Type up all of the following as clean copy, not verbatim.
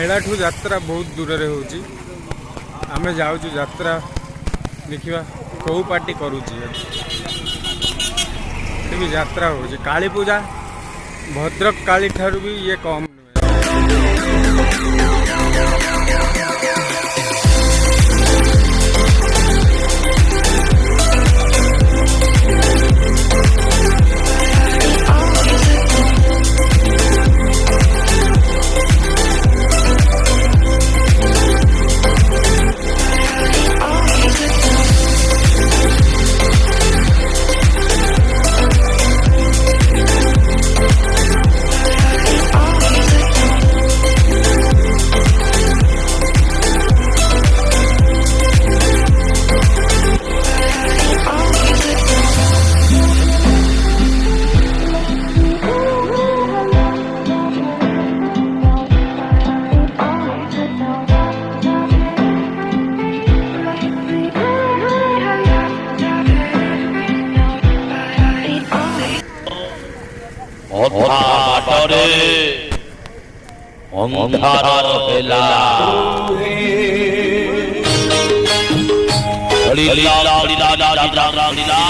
मेलाठू यात्रा बहुत दूर रे होची आमे जाऊँ यात्रा देखिबा कौ पार्टी करूची भी यात्रा होची काली पूजा भद्रक काली ठारू भी ये कम বাটরে অন্ধার বেলা হরিলা হরিলা হরিলা হরিলা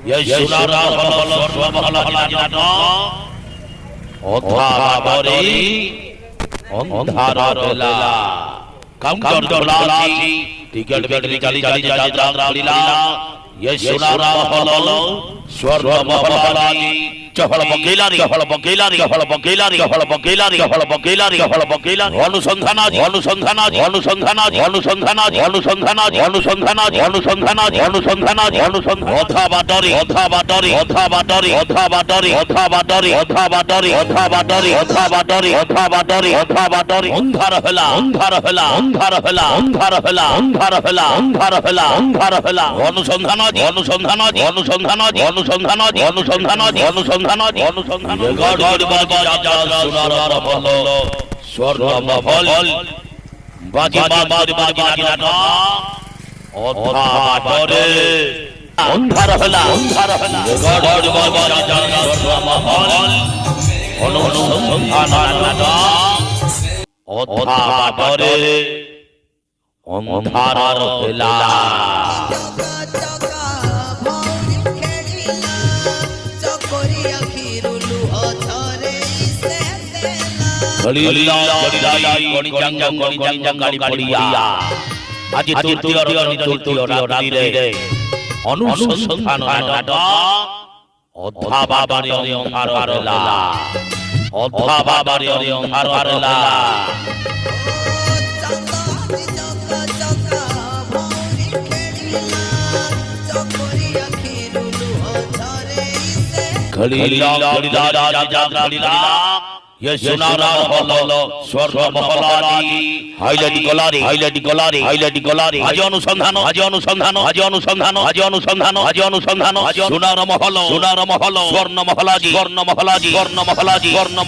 ইয়েশুরা হল সর্বমহল জানাত অথা বাটরে অন্ধার বেলা কাম করলাছি টিকেট বিক্রি কালি কালি যাত্রা হরিলা ইয়েশুরা হল সর্বমহল চহল বকেলারি চহল বকেলারি চহল বকেলারি চহল বকেলারি চহল বকেলারি চহল বকেলারি অনুসন্ধান অনুসন্ধান অনুসন্ধান অনুসন্ধান অনুসন্ধান অনুসন্ধান অনুসন্ধান অনুসন্ধান অনুসন্ধান অথা বাটরি অথা বাটরি অথা বাটরি অথা বাটরি অথা বাটরি অথা বাটরি অথা বাটরি অথা বাটরি অথা বাটরি অথা বাটরি অন্ধার হলা অন্ধার হলা অন্ধার হলা অন্ধার হলা অন্ধার হলা অন্ধার হলা অন্ধার হলা অনুসন্ধান অনুসন্ধান অনুসন্ধান অনুসন্ধান অনুসন্ধান অনুসন্ধান অনুসন্ধান গড় সোনার মহল স্বর্ণ মহল বাজি বাজি বাজি না অথা বাটরে অন্ধার হলা অন্ধার হলা গড় স্বর্ণ মহল অনুসন্ধান অথা বাটরে অন্ধার হলা হরিলা হরিলা গণিজাঙ্গ গাড়ি পড়িয়া আজি তৃতীয় রাত্রিরে অনুসন্ধান নাটক অথা বাবারে অন্ধার হলা অথা বাবারে অন্ধার হলা হরিলা হরিলা হরিলা ইয়েশুরা হল স্বর্ণ মহলারি হাইলাইট গলারি হাইলাইট গলারি হাইলাইট গলারি আজ অনুসন্ধান আজ অনুসন্ধান আজ অনুসন্ধান আজ অনুসন্ধান আজ অনুসন্ধান সোনার মহল স্বর্ণ মহলাজি স্বর্ণ মহলাজি স্বর্ণ মহলাজি স্বর্ণ